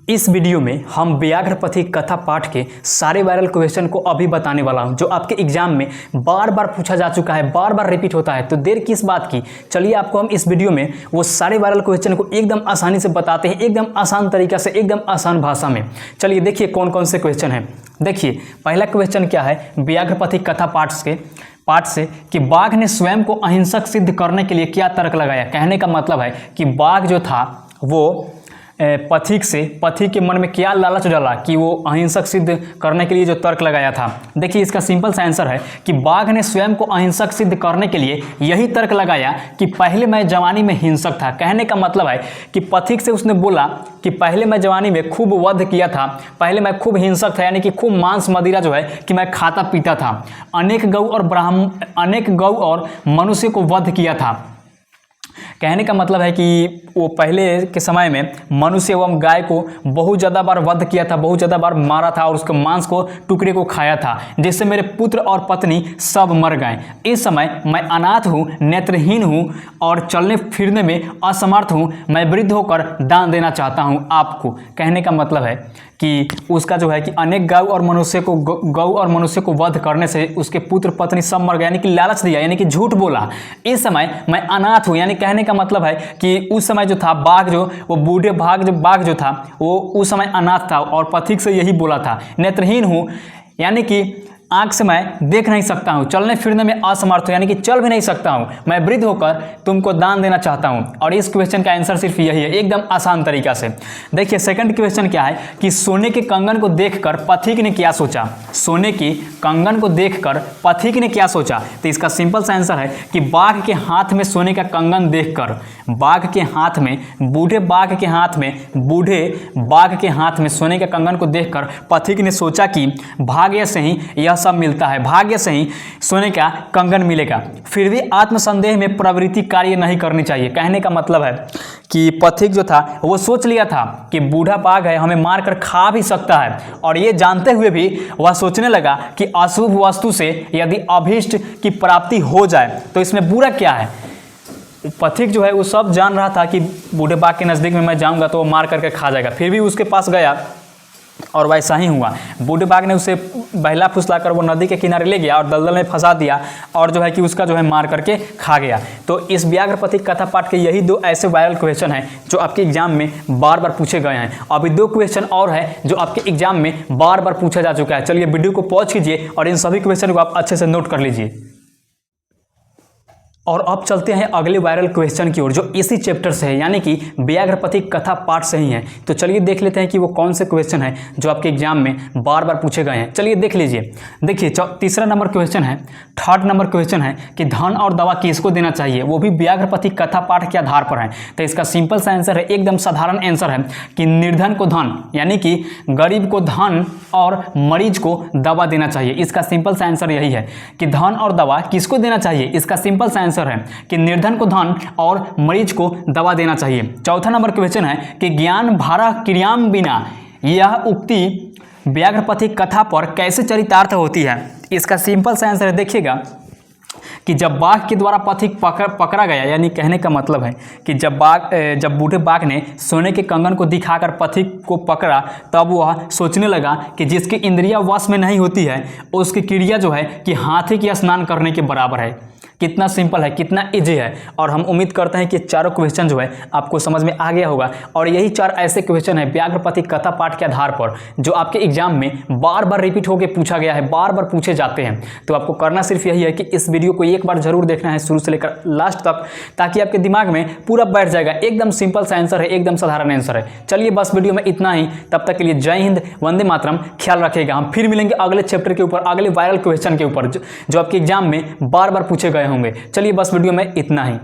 इस वीडियो में हम व्याघ्रपथी कथा पाठ के सारे वायरल क्वेश्चन को अभी बताने वाला हूं, जो आपके एग्जाम में बार बार पूछा जा चुका है, बार बार रिपीट होता है। तो देर किस बात की, चलिए आपको हम इस वीडियो में वो सारे वायरल क्वेश्चन को एकदम आसानी से बताते हैं, एकदम आसान तरीका से, एकदम आसान भाषा में। चलिए देखिए कौन कौन से क्वेश्चन हैं। देखिए पहला क्वेश्चन क्या है व्याघ्रपथी कथा पाठ से कि बाघ ने स्वयं को अहिंसक सिद्ध करने के लिए क्या तर्क लगाया। कहने का मतलब है कि बाघ जो था वो पथिक के मन में क्या लालच डाला कि वो अहिंसक सिद्ध करने के लिए जो तर्क लगाया था। देखिए इसका सिंपल सा आंसर है कि बाघ ने स्वयं को अहिंसक सिद्ध करने के लिए यही तर्क लगाया कि पहले मैं जवानी में हिंसक था। कहने का मतलब है कि पथिक से उसने बोला कि पहले मैं जवानी में खूब वध किया था, पहले मैं खूब हिंसक था, यानी कि खूब मांस मदिरा जो है कि मैं खाता पीता था, अनेक गौ और मनुष्य को वध किया था। कहने का मतलब है कि वो पहले के समय में मनुष्य एवं गाय को बहुत ज़्यादा बार वध किया था, बहुत ज़्यादा बार मारा था और उसके मांस को टुकड़े को खाया था, जिससे मेरे पुत्र और पत्नी सब मर गए। इस समय मैं अनाथ हूँ, नेत्रहीन हूँ और चलने फिरने में असमर्थ हूँ। मैं वृद्ध होकर दान देना चाहता हूँ आपको। कहने का मतलब है कि उसका जो है कि अनेक गौ और मनुष्य को वध करने से उसके पुत्र पत्नी सब मर गए, यानी कि लालच दिया, यानी कि झूठ बोला। इस समय मैं अनाथ हूँ, यानी कहने का मतलब है कि उस समय जो था बाघ जो वो बूढ़े बाघ जो था वो उस समय अनाथ था और पथिक से यही बोला था। नेत्रहीन हूँ, यानी कि आंख से मैं देख नहीं सकता हूँ, चलने फिरने में असमर्थ हूँ, यानी कि चल भी नहीं सकता हूँ। मैं वृद्ध होकर तुमको दान देना चाहता हूँ। और इस क्वेश्चन का आंसर सिर्फ यही है, एकदम आसान तरीका से। देखिए सेकंड क्वेश्चन क्या है कि सोने के कंगन को देखकर पथिक ने क्या सोचा। सोने की कंगन को देखकर पथिक ने क्या सोचा, तो इसका सिंपल सा आंसर है कि बाघ के हाथ में सोने का कंगन देखकर, बूढ़े बाघ के हाथ में सोने के कंगन को देखकर पथिक ने सोचा कि भाग्य से ही यह सब मिलता है, भाग्य से ही सोने का कंगन मिलेगा। फिर भी आत्मसंदेह में प्रवृत्ति कार्य नहीं करनी चाहिए। कहने का मतलब है कि पथिक जो था वो सोच लिया था कि बूढ़ा बाघ है, हमें मारकर खा भी सकता है, और ये जानते हुए भी वह सोचने लगा कि अशुभ वस्तु से यदि अभीष्ट की प्राप्ति हो जाए तो इसमें बुरा क्या है। पथिक जो है वो सब जान रहा था कि बूढ़े बाघ के नज़दीक में मैं जाऊंगा तो वो मार करके खा जाएगा, फिर भी उसके पास गया और वैसा ही हुआ। बूढ़े बाघ ने उसे बहला फुसलाकर वो नदी के किनारे ले गया और दलदल में फंसा दिया और जो है कि उसका जो है मार करके खा गया। तो इस व्याघ्रपथी कथा पाठ के यही दो ऐसे वायरल क्वेश्चन हैं जो आपके एग्जाम में बार बार पूछे गए हैं। अभी दो क्वेश्चन और है जो आपके एग्जाम में बार बार पूछा जा चुका है। चलिए वीडियो को पॉज कीजिए और इन सभी क्वेश्चन को आप अच्छे से नोट कर लीजिए। और अब चलते हैं अगले वायरल क्वेश्चन की ओर, जो इसी चैप्टर से है, यानी कि व्याघ्रपथी कथा पाठ से ही है। तो चलिए देख लेते हैं कि वो कौन से क्वेश्चन है जो आपके एग्जाम में बार बार पूछे गए हैं। चलिए देख लीजिए। देखिए तीसरा नंबर क्वेश्चन है, थर्ड नंबर क्वेश्चन है कि धन और दवा किसको देना चाहिए, वो भी व्याघ्रपथी कथा पाठ के आधार पर है। तो इसका सिंपल सा आंसर है, एकदम साधारण आंसर है कि निर्धन को धन, यानी कि गरीब को धन और मरीज को दवा देना चाहिए। इसका सिंपल सा आंसर यही है कि धन और दवा किसको देना चाहिए। इसका सिंपल सा आंसर है कि निर्धन को धन और मरीज को दवा देना चाहिए। चौथा नंबर क्वेश्चन है कि ज्ञान भारा क्रियाम बिना, यह उक्ति व्याघ्रपथी कथा पर कैसे चरितार्थ होती है। इसका सिंपल सा आंसर है, देखिएगा कि जब बाघ के द्वारा पथिक पकड़ा गया, यानी कहने का मतलब है कि जब बूढ़े बाघ ने सोने के कंगन को दिखाकर पथिक को पकड़ा, तब वह सोचने लगा कि जिसकी इंद्रियां वश में नहीं होती है उसकी क्रिया जो है कि हाथी की स्नान करने के बराबर है। कितना सिंपल है, कितना इजी है। और हम उम्मीद करते हैं कि चारों क्वेश्चन जो है आपको समझ में आ गया होगा। और यही चार ऐसे क्वेश्चन है व्याघ्रपथी कथा पाठ के आधार पर जो आपके एग्जाम में बार बार रिपीट होकर पूछा गया है, बार बार पूछे जाते हैं। तो आपको करना सिर्फ यही है कि इस वीडियो को एक बार जरूर देखना है शुरू से लेकर लास्ट तक, ताकि आपके दिमाग में पूरा बैठ जाएगा। एकदम सिंपल सा आंसर है, एकदम साधारण आंसर है। चलिए बस वीडियो में इतना ही, तब तक के लिए जय हिंद, वंदे मातरम। ख्याल रखिएगा, हम फिर मिलेंगे अगले चैप्टर के ऊपर, अगले वायरल क्वेश्चन के ऊपर जो आपके एग्जाम में बार बार पूछे गए होंगे। चलिए बस वीडियो में इतना ही।